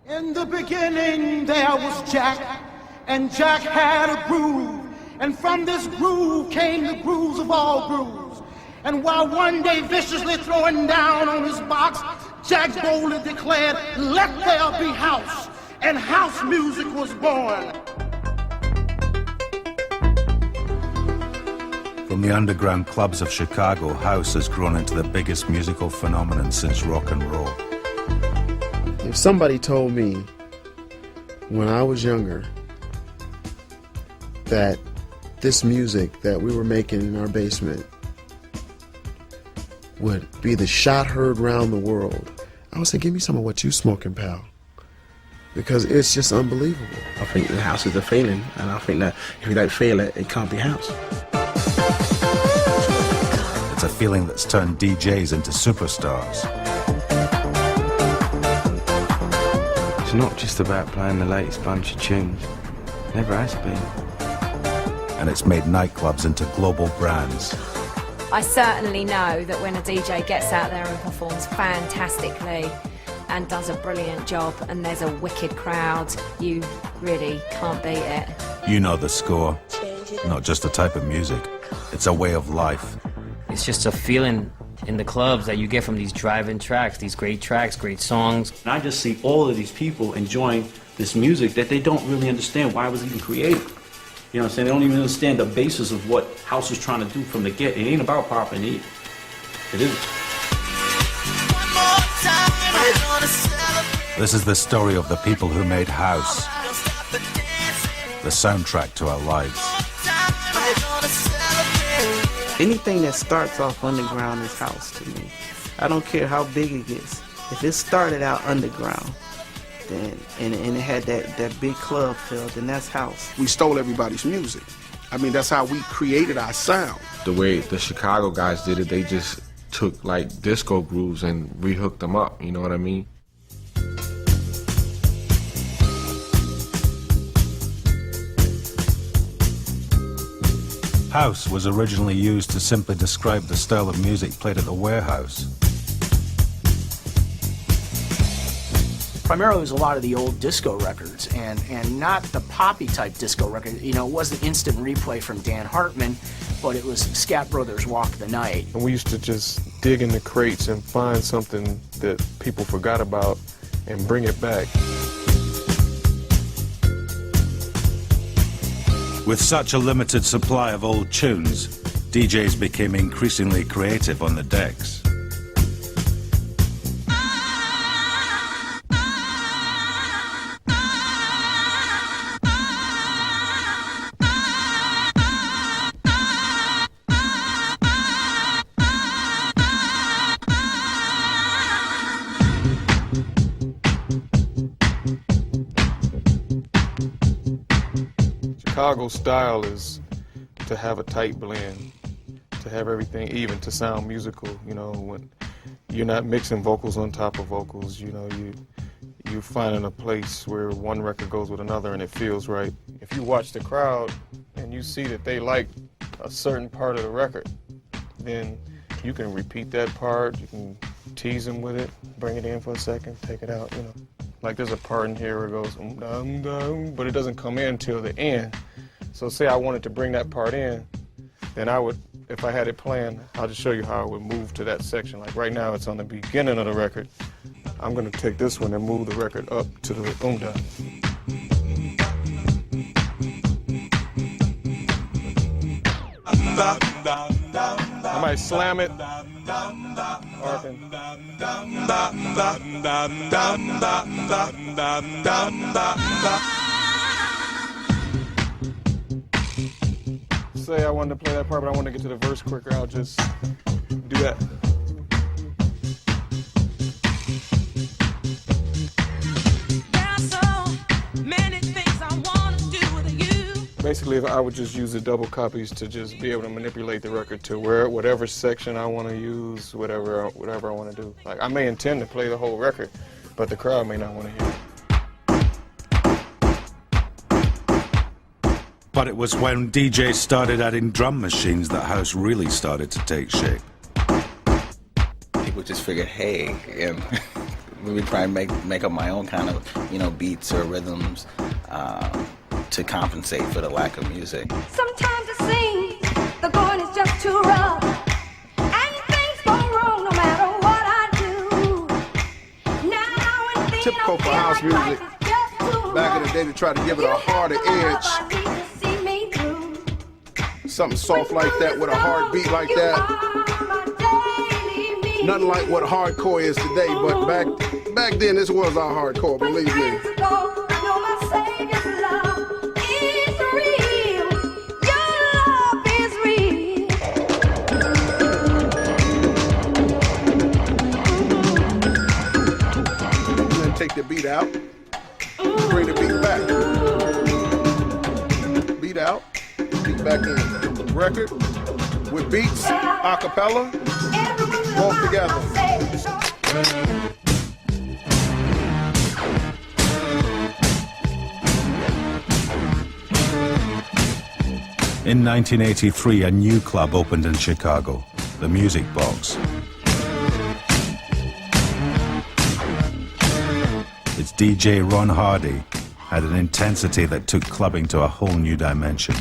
In the beginning there was Jack, and Jack had a groove, and from this groove came the grooves of all grooves. And while one day viciously throwing down on his box, Jack boldly declared, "Let there be house," and house music was born. From the underground clubs of Chicago, house has grown into the biggest musical phenomenon since rock and roll. If somebody told me when I was younger that this music that we were making in our basement would be the shot heard round the world, I would say, give me some of what you smoking, pal. Because it's just unbelievable. I think the house is a feeling, and I think that if you don't feel it, it can't be house. It's a feeling that's turned DJs into superstars. It's not just about playing the latest bunch of tunes. Never has been. And it's made nightclubs into global brands. I certainly know that when a DJ gets out there and performs fantastically and does a brilliant job and there's a wicked crowd, you really can't beat it. You know the score. Not just a type of music. It's a way of life. It's just a feeling in the clubs that you get from these drive-in tracks, these great tracks, great songs. And I just see all of these people enjoying this music that they don't really understand why it was even created. You know what I'm saying? They don't even understand the basis of what house is trying to do from the get. It ain't about popping it. It isn't. This is the story of the people who made house. The soundtrack to our lives. Anything that starts off underground is house to me. I don't care how big it gets. If it started out underground, then and it had that big club feel, then that's house. We stole everybody's music. I mean, that's how we created our sound. The way the Chicago guys did it, they just took like disco grooves and rehooked them up, you know what I mean? House was originally used to simply describe the style of music played at the warehouse. Primarily it was a lot of the old disco records and not the poppy type disco record. You know, it wasn't instant replay from Dan Hartman, but it was Scat Brothers' Walk the Night. And we used to just dig in the crates and find something that people forgot about and bring it back. With such a limited supply of old tunes, DJs became increasingly creative on the decks. Chicago style is to have a tight blend, to have everything even, to sound musical. You know, when you're not mixing vocals on top of vocals, you know, you're finding a place where one record goes with another and it feels right. If you watch the crowd and you see that they like a certain part of the record, then you can repeat that part, you can tease them with it, bring it in for a second, take it out, you know. Like there's a part in here where it goes, but it doesn't come in till the end. So say I wanted to bring that part in, then I would, if I had it planned, I'll just show you how I would move to that section. Like right now it's on the beginning of the record. I'm gonna take this one and move the record up to the da. I might slam it. Say I wanted to play that part, but I want to get to the verse quicker, I'll just do that. Basically, I would just use the double copies to just be able to manipulate the record to whatever section I want to use, whatever I want to do. Like I may intend to play the whole record, but the crowd may not want to hear it. But it was when DJs started adding drum machines that house really started to take shape. People just figured, hey, really try and make up my own kind of, beats or rhythms to compensate for the lack of music. Sometimes it seems the going is just too rough, and things go wrong no matter what I do. Now and then Typical for house music back in the day to try to give it a harder edge. Something soft like that with a hard beat like that. Nothing like what hardcore is today, but back then this was our hardcore, believe me. Take the beat out, bring the beat back. Beat out, beat back in. Record with beats, a cappella, both together. In 1983, a new club opened in Chicago, the Music Box. Its DJ Ron Hardy had an intensity that took clubbing to a whole new dimension.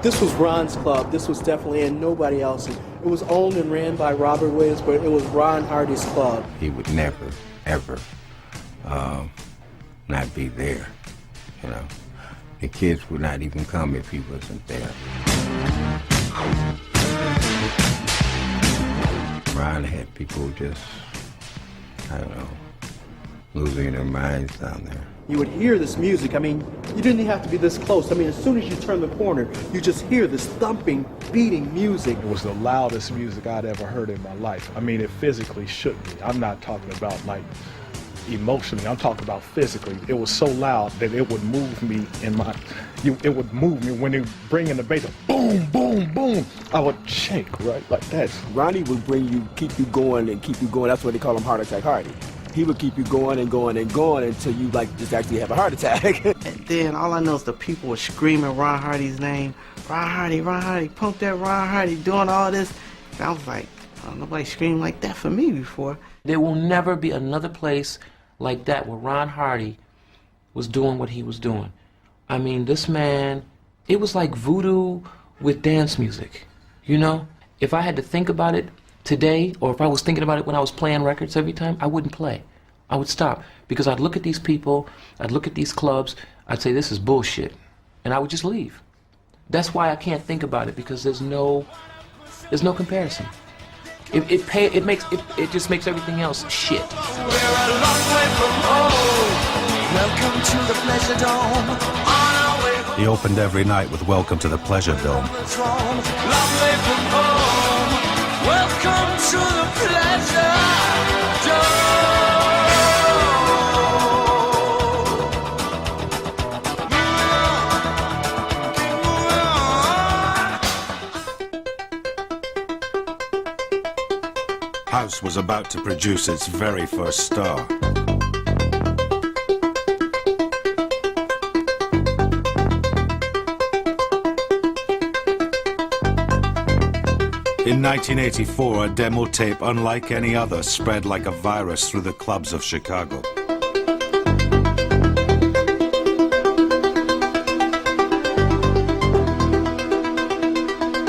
This was Ron's club. This was definitely in nobody else's. It was owned and ran by Robert Williams, but it was Ron Hardy's club. He would never, ever not be there, The kids would not even come if he wasn't there. Ron had people just, losing their minds down there. You would hear this music. I mean, you didn't have to be this close. I mean, as soon as you turn the corner, you just hear this thumping, beating music. It was the loudest music I'd ever heard in my life. I mean, it physically shook me. I'm not talking about like emotionally, I'm talking about physically. It was so loud that it would move me it would move me when they bring in the bass, boom, boom, boom. I would shake, right, like that. Ronnie would keep you going and keep you going. That's why they call him Heart Attack Hardy. He would keep you going and going and going until you just actually have a heart attack. And then all I know is the people were screaming Ron Hardy's name. Ron Hardy, pump that Ron Hardy, doing all this. And I was like, oh, nobody screamed like that for me before. There will never be another place like that where Ron Hardy was doing what he was doing. I mean, this man, it was like voodoo with dance music, If I had to think about it today, or if I was thinking about it when I was playing records every time, I wouldn't play. I would stop, because I'd look at these people, I'd look at these clubs, I'd say, this is bullshit, and I would just leave. That's why I can't think about it, because there's no comparison. It just makes everything else shit. We're a long way from home. Welcome to the Pleasure Dome. He opened every night with Welcome to the Pleasure Dome. Long way from home. Welcome to the Pleasure House was about to produce its very first star. In 1984, a demo tape unlike any other spread like a virus through the clubs of Chicago.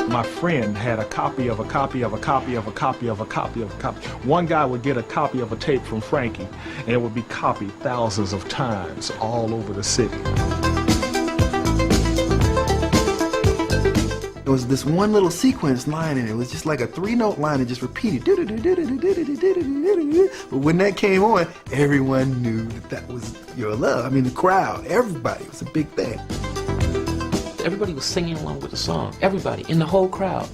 My friend had a copy of a copy of a copy of a copy of a copy of a copy. One guy would get a copy of a tape from Frankie, and it would be copied thousands of times all over the city. There was this one little sequence line, and it was just like a 3-note line that just repeated. But when that came on, everyone knew that was Your Love. I mean, the crowd, everybody, it was a big thing. Everybody was singing along with the song. Everybody, in the whole crowd.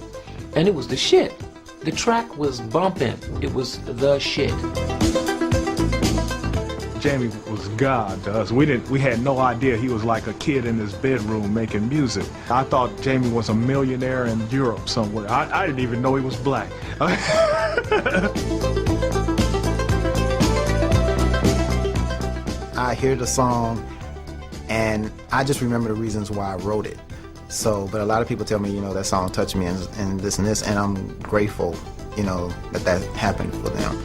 And it was the shit. The track was bumping. It was the shit. Jamie was God to us. We had no idea he was like a kid in his bedroom making music. I thought Jamie was a millionaire in Europe somewhere. I didn't even know he was black. I hear the song, and I just remember the reasons why I wrote it. But a lot of people tell me, that song touched me and this and this, and I'm grateful you know, that happened for them.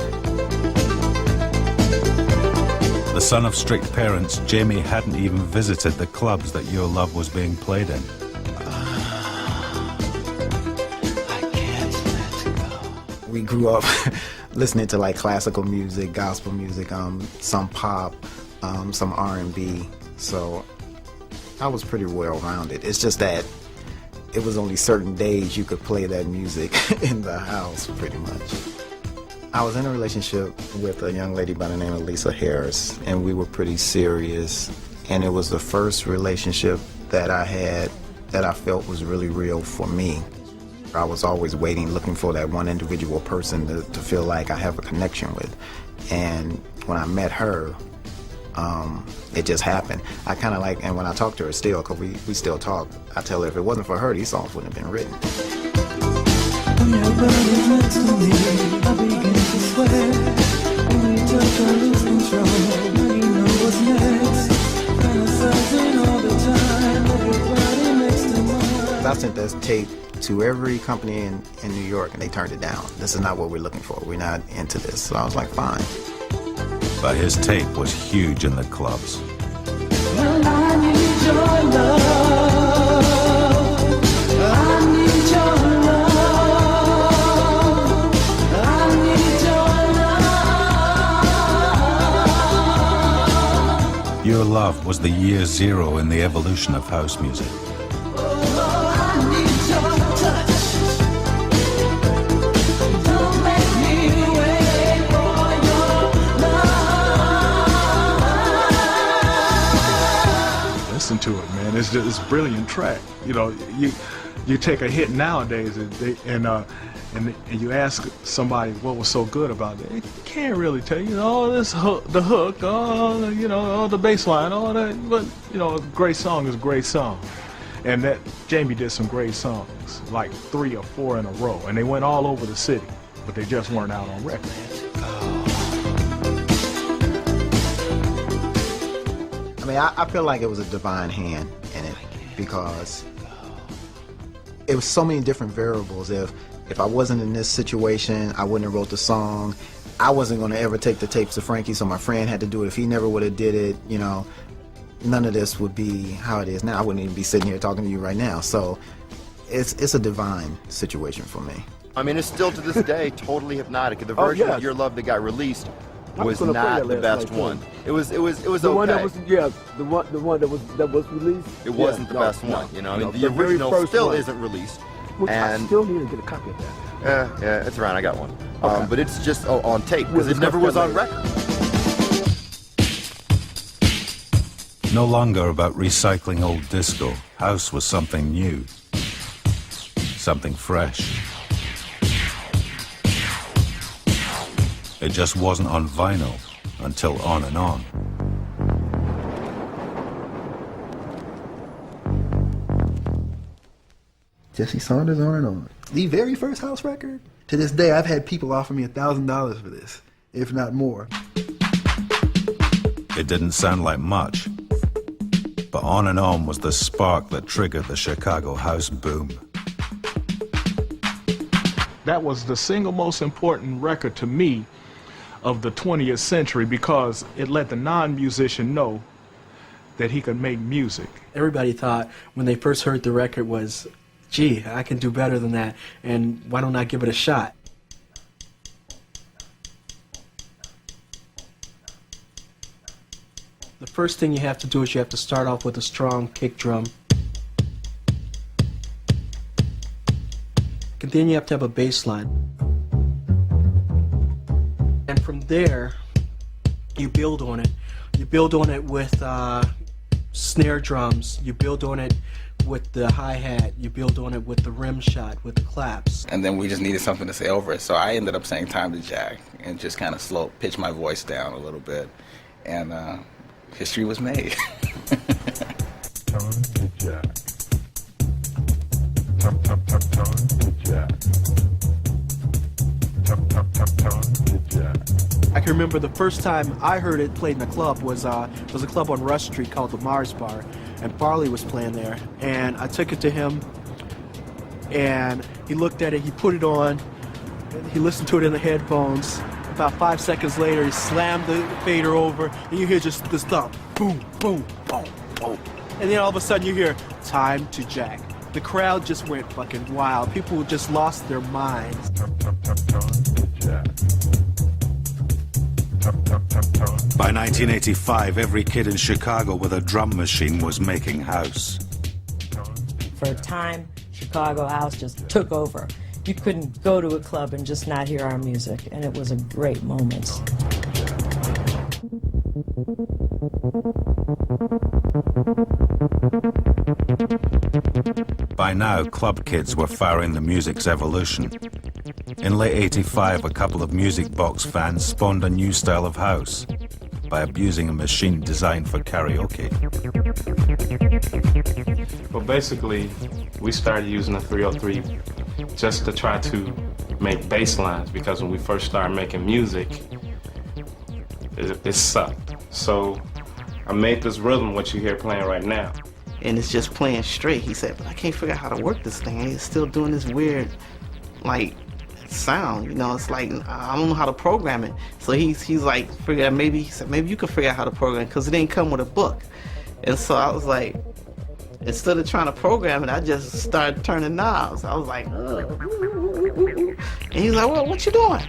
The son of strict parents, Jamie hadn't even visited the clubs that Your Love was being played in. We grew up listening to like classical music, gospel music, some pop, some R&B. So I was pretty well-rounded. It's just that it was only certain days you could play that music in the house, pretty much. I was in a relationship with a young lady by the name of Lisa Harris, and we were pretty serious. And it was the first relationship that I had that I felt was really real for me. I was always waiting, looking for that one individual person to feel like I have a connection with. And when I met her, it just happened. I kind of like, and when I talk to her still, because we still talk, I tell her if it wasn't for her, these songs wouldn't have been written. When your body's next to me, I begin to sweat. When you touch, I lose control. Now you know what's next. Fantasizing all the time, of your body next to mine. I sent this tape to every company in New York, and they turned it down. This is not what we're looking for. We're not into this. So I was like, fine. But his tape was huge in the clubs. Well, I need your love. I need your love. I need your love. Your Love was the year zero in the evolution of house music. Listen to it, man. It's just, it's a brilliant track. You know, you take a hit nowadays and you ask somebody what was so good about it. They can't really tell you. Oh, this hook, the hook, oh, you know, oh, the bass line, all that. But you know, a great song is a great song. And that Jamie did some great songs, like 3 or 4 in a row, and they went all over the city, but they just weren't out on record. I mean, I feel like it was a divine hand in it because it was so many different variables. If I wasn't in this situation, I wouldn't have wrote the song. I wasn't going to ever take the tapes to Frankie, so my friend had to do it. If he never would have did it, you know, none of this would be how it is now. I wouldn't even be sitting here talking to you right now. So it's a divine situation for me. I mean, it's still to this day totally hypnotic. The version of Your Love that got released was not the best one. It was the okay. One that was, the one that was released. It wasn't the best one, you know. I mean, the very original first still one. isn't released. Which and I still need to get a copy of that. yeah, it's around. I got one. Okay. But it's just on tape because it never was on record. No longer about recycling old disco, house was something new, something fresh. It just wasn't on vinyl until On and On. Jesse Saunders, On and On. The very first house record. To this day, I've had people offer me $1,000 for this, if not more. It didn't sound like much, but On and On was the spark that triggered the Chicago house boom. That was the single most important record to me of the 20th century because it let the non-musician know that he could make music. Everybody thought when they first heard the record was, gee, I can do better than that, and why don't I give it a shot? The first thing you have to do is you have to start off with a strong kick drum. And then you have to have a bass line. And from there, you build on it. You build on it with snare drums. You build on it with the hi-hat. You build on it with the rim shot, with the claps. And then we just needed something to say over it. So I ended up saying Time to Jack and just kind of pitch my voice down a little bit. And history was made. Time to Jack. Time to Jack. Time to Jack. I can remember the first time I heard it played in a club was a club on Rush Street called the Mars Bar, and Farley was playing there. And I took it to him, and he looked at it, he put it on, He listened to it in the headphones. About 5 seconds later, he slammed the fader over, and you hear just this thump, boom, boom, boom, boom. And then all of a sudden you hear, time to jack. The crowd just went fucking wild. People just lost their minds. By 1985, every kid in Chicago with a drum machine was making house. For a time, Chicago house just took over. You couldn't go to a club and just not hear our music, and it was a great moment. By now, club kids were firing the music's evolution. In late 85, a couple of music box fans spawned a new style of house by abusing a machine designed for karaoke. Well, basically, we started using the 303 just to try to make bass lines, because when we first started making music, it sucked. So I made this rhythm, what you hear playing right now. And it's just playing straight. He said, but I can't figure out how to work this thing. It's still doing this weird, like, sound. You know, it's like, I don't know how to program it. So he's like, he said, maybe you can figure out how to program it, because it didn't come with a book. And so I was like, instead of trying to program it, I just started turning knobs. I was like, ugh. And he's like, well, what you doing?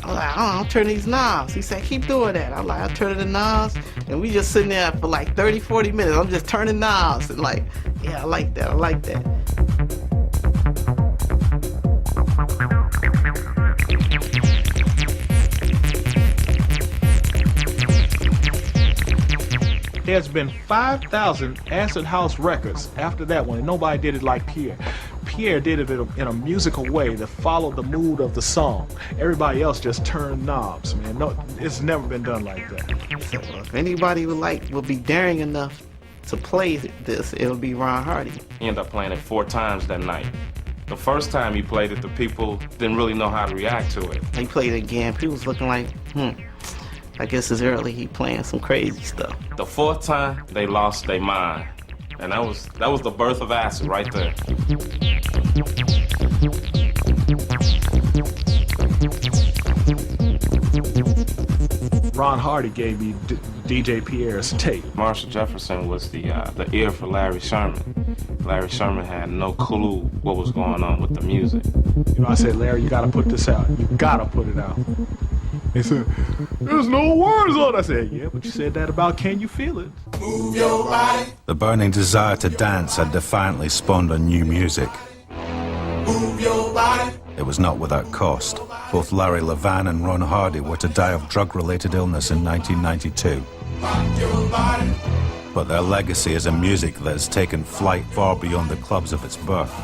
I was like, I'll turn these knobs. He said, keep doing that. I'm like, I'll turn the knobs. And we just sitting there for like 30, 40 minutes. I'm just turning knobs. And like, yeah, I like that. I like that. There's been 5,000 acid house records after that one, and nobody did it like Pierre. Pierre did it in a musical way that followed the mood of the song. Everybody else just turned knobs, man. No, it's never been done like that. So if anybody would be daring enough to play this, it'll be Ron Hardy. He ended up playing it 4 times that night. The first time he played it, the people didn't really know how to react to it. He played it again. People was looking like, I guess it's early. He playing some crazy stuff. The 4th time, they lost their mind. And that was the birth of acid right there. Ron Hardy gave me DJ Pierre's tape. Marshall Jefferson was the ear for Larry Sherman. Larry Sherman had no clue what was going on with the music. You know, I said, Larry, you gotta put this out. You gotta put it out. He said, there's no words on it. I said, yeah, but you said that about Can You Feel It? Move your body. The burning desire to dance had defiantly spawned on new music. Move your body. It was not without cost. Both Larry Levan and Ron Hardy were to die of drug-related illness in 1992. Rock your body. But their legacy is a music that has taken flight far beyond the clubs of its birth.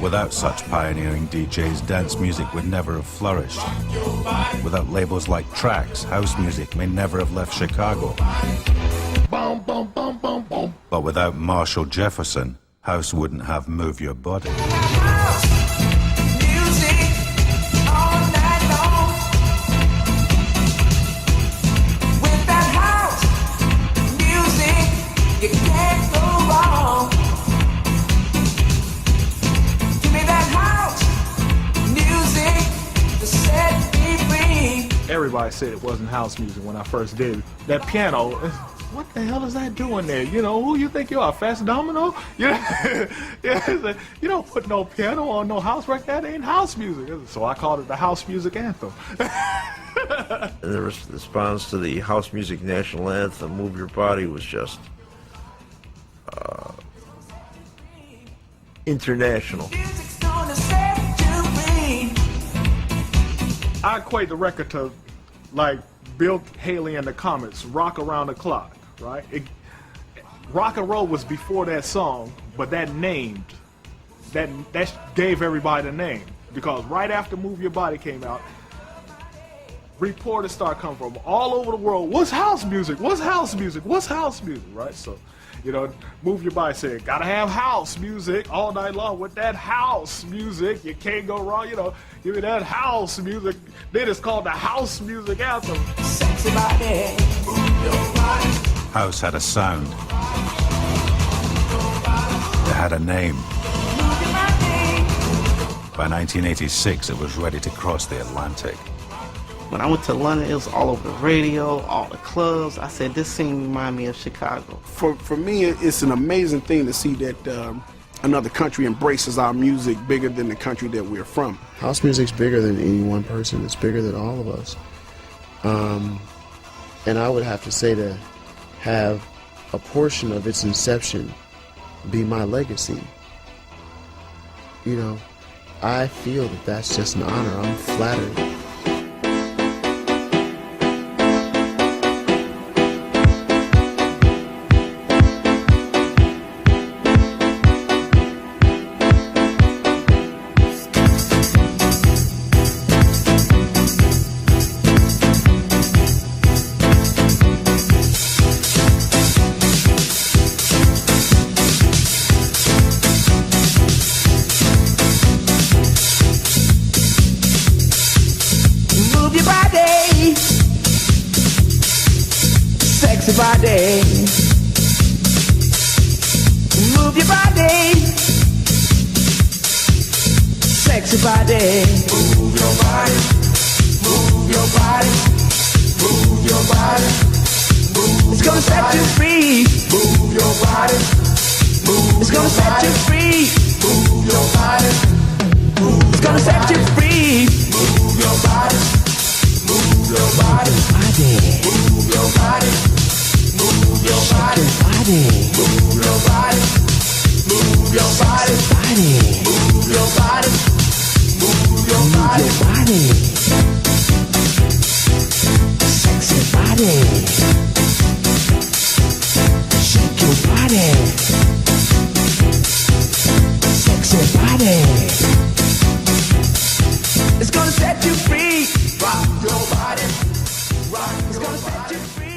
Without such pioneering DJs, dance music would never have flourished. Without labels like Trax, house music may never have left Chicago. But without Marshall Jefferson, house wouldn't have Move Your Body. You can't go wrong. Give me that house music to set me free. Everybody said it wasn't house music when I first did it. That piano, what the hell is that doing there? You know, who you think you are, Fast Domino? Yeah, yeah. You don't put no piano on no house record. That ain't house music. So I called it the house music anthem. And the response to the house music national anthem, Move Your Body, was just international. I equate the record to like Bill Haley and the Comets, Rock Around the Clock, right? Rock and roll was before that song, but that gave everybody the name, because right after Move Your Body came out, reporters start coming from all over the world. What's house music? What's house music? What's house music? Right? So, you know, Move Your Body said, gotta have house music all night long. With that house music, you can't go wrong. You know, give me that house music. Then it's called the house music anthem. Sexy body, move your body. House had a sound. It had a name. By 1986, it was ready to cross the Atlantic. When I went to London, it was all over the radio, all the clubs. I said, this scene reminds me of Chicago. For me, it's an amazing thing to see that another country embraces our music bigger than the country that we're from. House music's bigger than any one person. It's bigger than all of us. And I would have to say to have a portion of its inception be my legacy. You know, I feel that that's just an honor. I'm flattered. Body. Move your body. Sexy body. Move your body. Move your body. Move your body. Move it's gonna set you free. Move your body. Move it's gonna set you free. Move your body. Move it's gonna set you free. Move your body. Move your body. Move your body. Move your body, move your body, move your body, move your body, move your body, sexy body, shake your body, sexy body. It's gonna set you free. Rock your body, rock. It's gonna set you free.